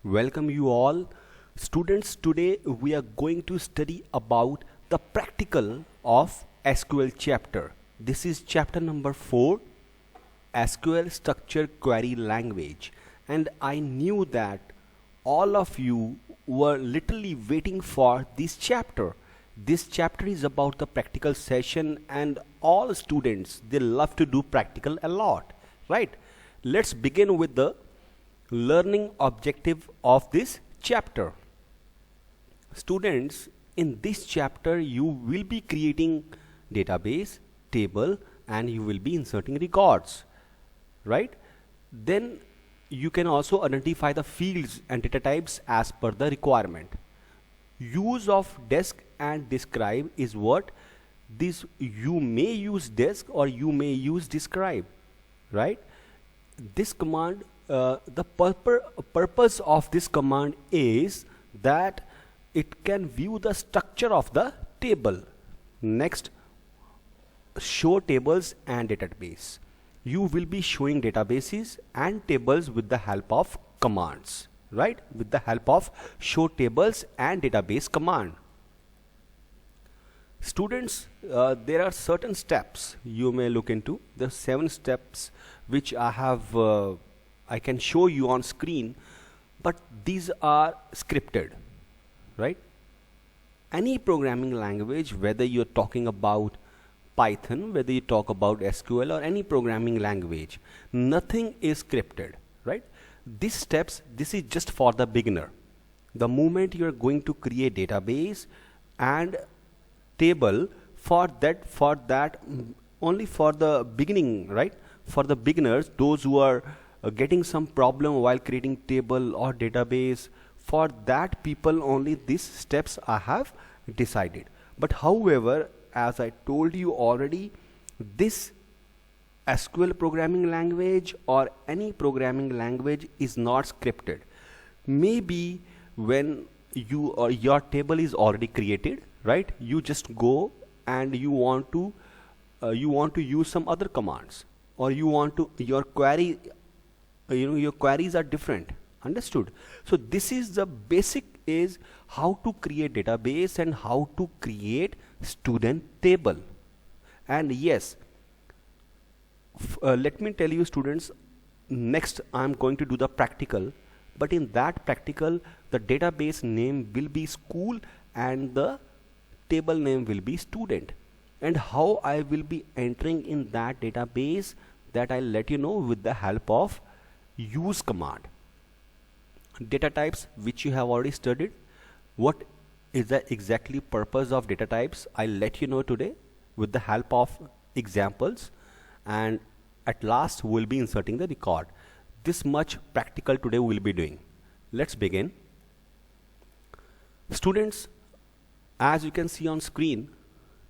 Welcome you all. Students, today we are going to study about the practical of SQL chapter. This is chapter number 4, SQL Structure Query Language. And I knew that all of you were literally waiting for this chapter. This chapter is about the practical session and all students, they love to do practical a lot, right? Let's begin with the learning objective of this chapter. Students, in this chapter you will be creating database, table, and you will be inserting records, right? Then you can also identify the fields and data types as per the requirement. Use of desk and describe is what this you may use desk or you may use describe, right? This command, the purpose of this command is that it can view the structure of the table. Next, show tables and database. You will be showing databases and tables with the help of commands, right? With the help of show tables and database command. Students, there are certain steps you may look into. The 7 steps which I can show you on screen, but these are scripted, right? Any programming language, whether you're talking about Python, whether you talk about SQL or any programming language, nothing is scripted, right? These steps, this is just for the beginner. The moment you're going to create database and table, for that only for the beginning, right? For the beginners, those who are getting some problem while creating table or database, for that people only these steps I have decided. But however, as I told you already, this SQL programming language or any programming language is not scripted. Maybe when you or your table is already created, right? You just go and you want to use some other commands, or you want to your query, your queries are different. Understood? So this is the basic, is how to create database and how to create student table. And yes, let me tell you students, next I'm going to do the practical, but in that practical the database name will be school and the table name will be student, and how I will be entering in that database, that I'll let you know with the help of use command. Data types, which you have already studied, what is the exactly purpose of data types, I'll let you know today with the help of examples, and at last we'll be inserting the record. This much practical today we'll be doing. Let's begin. Students, as you can see on screen,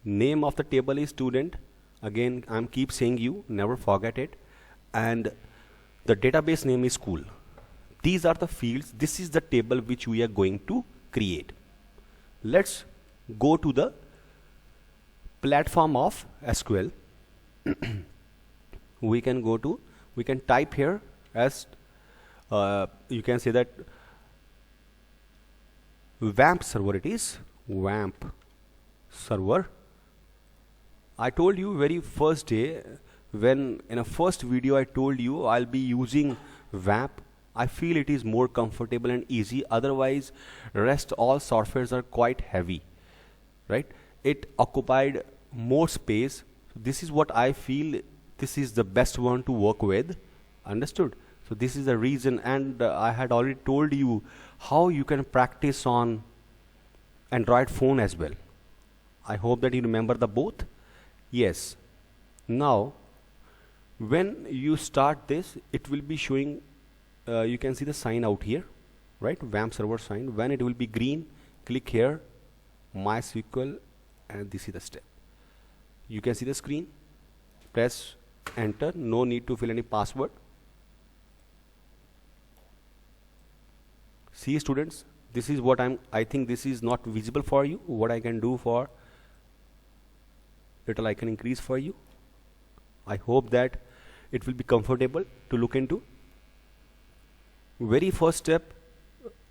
name of the table is student. Again, I'm keep saying you, never forget it. And the database name is school. These are the fields. This is the table which we are going to create. Let's go to the platform of SQL. We can type here as you can say that WAMP server, it is WAMP server. I told you very first day, when in a first video I told you I'll be using WAMP. I feel it is more comfortable and easy. Otherwise, rest all softwares are quite heavy, right? It occupied more space. This is what I feel. This is the best one to work with. Understood? So this is the reason, and I had already told you how you can practice on Android phone as well. I hope that you remember the both. Yes. Now, when you start this, it will be showing. You can see the sign out here, right? WAMP server sign. When it will be green, click here, MySQL, and this is the step. You can see the screen. Press enter. No need to fill any password. See students, this is what I think this is not visible for you. What I can do for little, I can increase for you. I hope that it will be comfortable to look into. Very first step,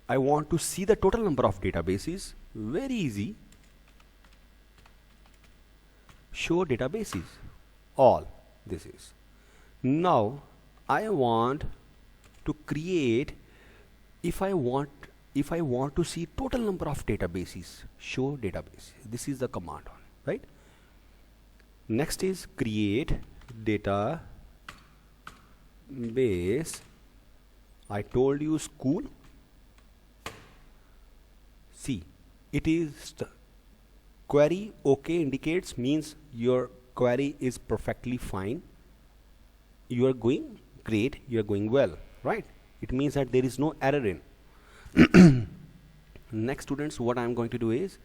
I want to see the total number of databases. Very easy. Show databases. All this is. Now I want to create, if I want to see total number of databases, show database. This is the command on, right? Next is create database. I told you school. See, it is query okay indicates means your query is perfectly fine. You are going great, you are going well, right? It means that there is no error in. Next, students, what I am going to do is,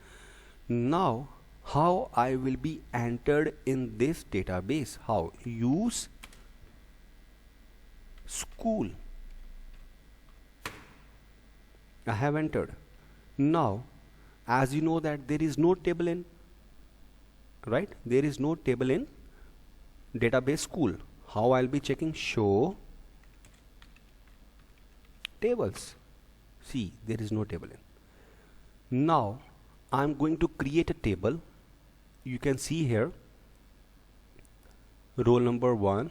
now how I will be entered in this database. How? Use school. I have entered. Now, as you know that there is no table in, right? There is no table in database school. How I'll be checking? Show tables. See, there is no table in. Now I'm going to create a table. You can see here roll number 1,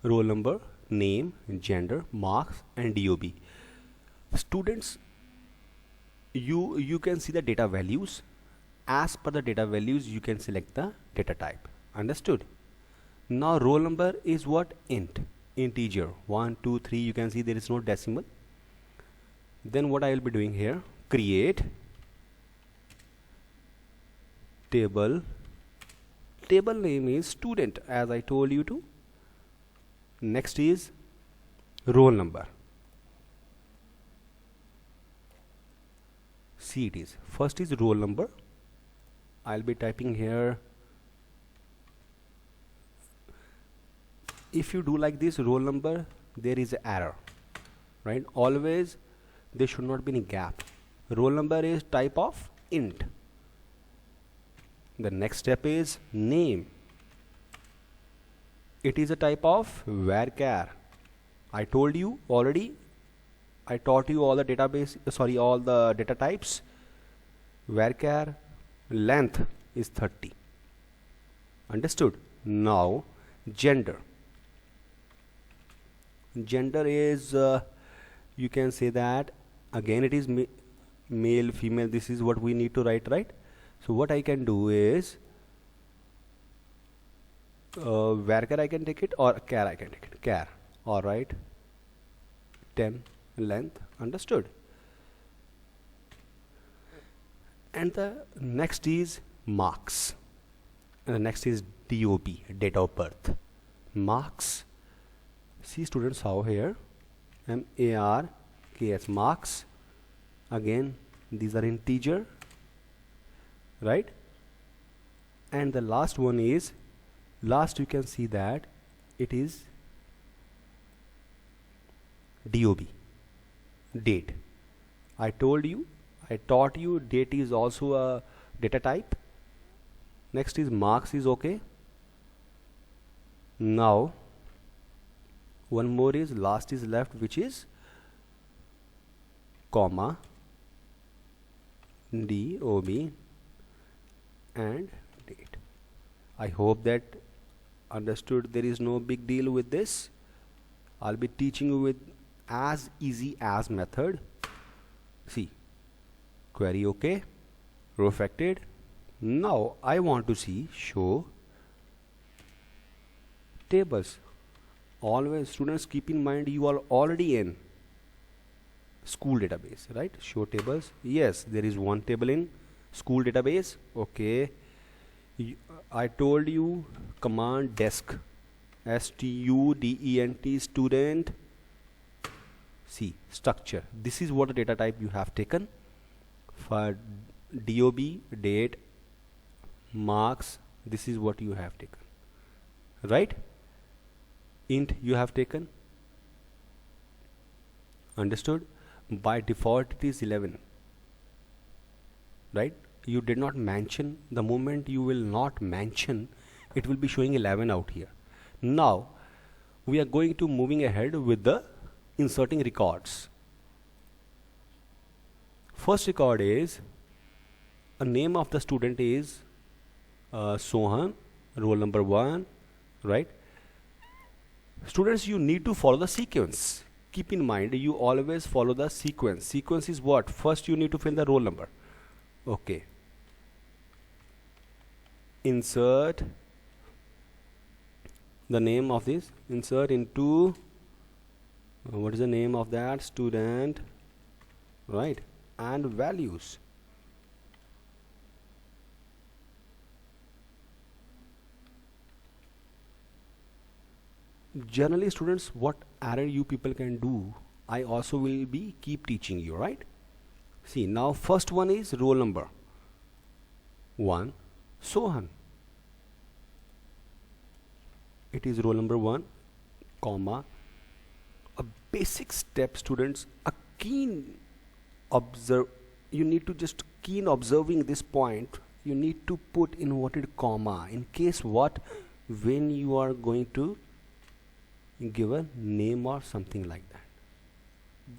roll number, name, gender, marks, and DOB. Students, you can see the data values. As per the data values, you can select the data type. Understood? Now roll number is what? Int, integer 1 2 3. You can see there is no decimal. Then what I will be doing here, create table. Table name is student, as I told you to. Next is roll number. See, it is first is roll number. I'll be typing here. If you do like this, roll number, there is an error, right? Always there should not be any gap. Roll number is type of int. The next step is name. It is a type of varchar. I told you already. I taught you all the database, all the data types. Varchar length is 30. Understood? Now gender. Gender is you can say that again it is male, female. This is what we need to write, right? So what I can do is varchar I can take it, or char I can take it. Char. All right. 10 length. Understood? And the next is marks. And the next is DOB, date of birth. Marks. See, students, how here MARKS, marks. Again, these are integer, right? And the last one is, last you can see that it is DOB, date. I told you, I taught you date is also a data type. Next is marks is okay. Now one more is last is left, which is comma, DOB, and date. I hope that understood. There is no big deal with this. I'll be teaching you with as easy as method. See, query okay, row affected. Now I want to see show tables. Always, students, keep in mind you are already in school database, right? Show tables. Yes, there is one table in school database. Okay. I told you command desk, STUDENT, student. See, structure. This is what the data type you have taken. For DOB, date, marks, this is what you have taken, right? Int you have taken. Understood? By default it is 11, right? You did not mention. The moment you will not mention, it will be showing 11 out here. Now we are going to moving ahead with the inserting records. First record is a name of the student is Sohan, roll number 1, right? Students, you need to follow the sequence. Keep in mind, you always follow the sequence. Sequence is what? First you need to fill the roll number. Okay. Insert the name of this. Insert into, what is the name of that student? Right. And values. Generally, students, what error you people can do, I also will be keep teaching you, right? See, now first one is roll number 1, Sohan. It is roll number 1, comma. A basic step, students, a keen observe. You need to just keen observing this point. You need to put inverted comma in case what, when you are going to give a name or something like that.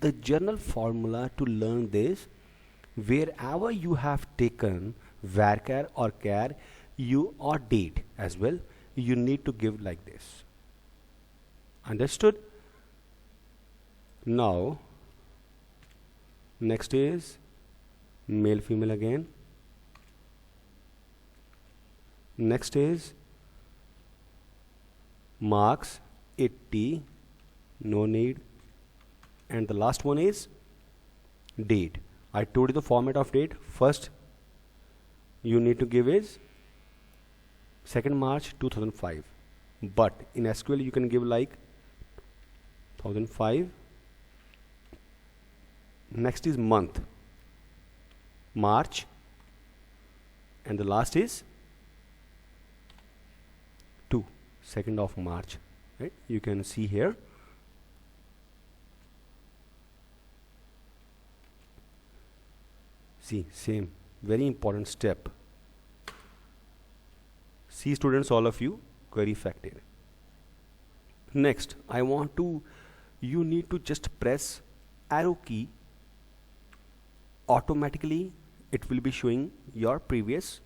The general formula to learn this, wherever you have taken varchar or char, you or date as well, you need to give like this. Understood? Now next is male female again. Next is marks 80, no need. And the last one is date. I told you the format of date. First you need to give is 2nd March 2005, but in SQL you can give like 2005. Next is month, March, and the last is 2nd of March, right? You can see here. See, same, very important step. See, students, all of you, query factor. Next, I want to, you need to just press arrow key. Automatically it will be showing your previous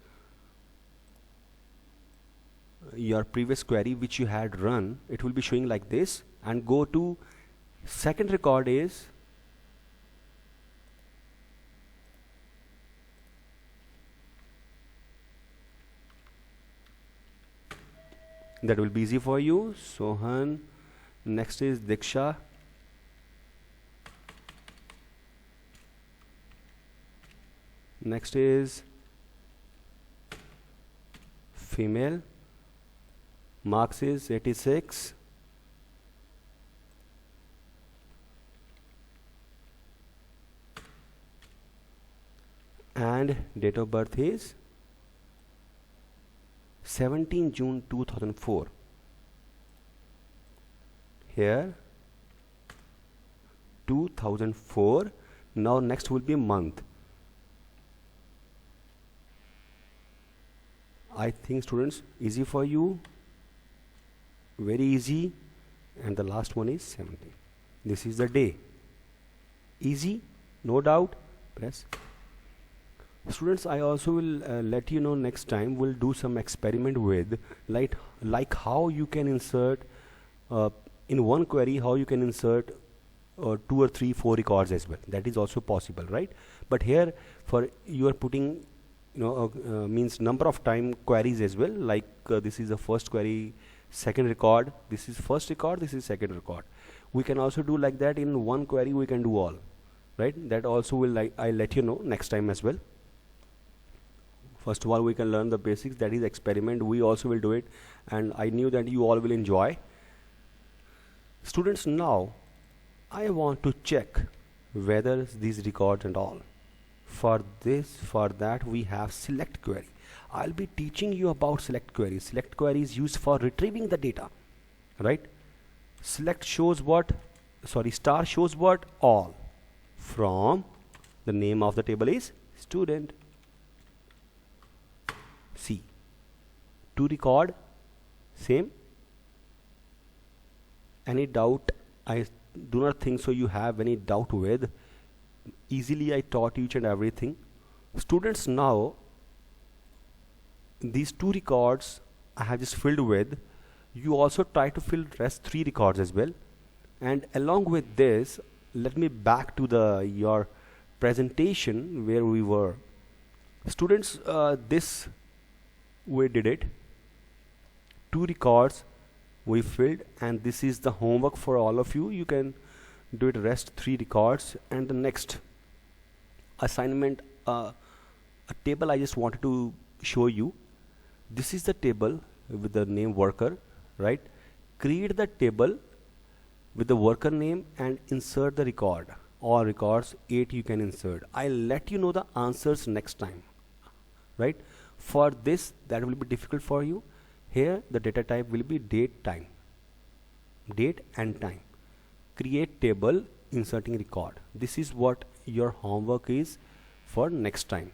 query which you had run. It will be showing like this, and go to second record is that will be easy for you. Sohan. Next is Diksha. Next is female. Marks is 86. And date of birth is 17 June 2004. Here 2004. Now next will be month. I think, students, easy for you, very easy. And the last one is 17. This is the day. Easy, no doubt. Press. Students, I also will let you know next time we'll do some experiment with like how you can insert in one query, how you can insert 2 or 3, 4 records as well. That is also possible, right? But here for you are putting means number of time queries as well, like this is the first query, second record, this is first record, this is second record. We can also do like that. In one query we can do all, right? That also will I'll let you know next time as well. First of all, we can learn the basics, that is experiment. We also will do it, and I knew that you all will enjoy. Students, now I want to check whether these records and all. For that we have select query. I'll be teaching you about select query. Select query is used for retrieving the data, right? Select shows what, star shows what, all. From the name of the table is student. See, to record, same. Any doubt? I do not think so you have any doubt with. easily I taught each and everything. Students, now these 2 records I have just filled with, you also try to fill rest 3 records as well. And along with this, let me back to the your presentation where we were. Students, this we did it. 2 records we filled, and this is the homework for all of you. You can do it rest 3 records. And the next assignment, a table I just wanted to show you. This is the table with the name worker, right? Create the table with the worker name and insert the record. All records 8 you can insert. I'll let you know the answers next time, right? For this, that will be difficult for you. Here the data type will be date time, date and time. Create table, inserting record. This is what your homework is for next time.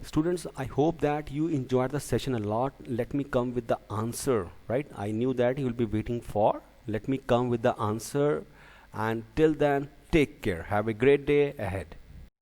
Students, I hope that you enjoyed the session a lot. Let me come with the answer, right? I knew that you will be waiting for. Let me come with the answer, and till then, take care. Have a great day ahead.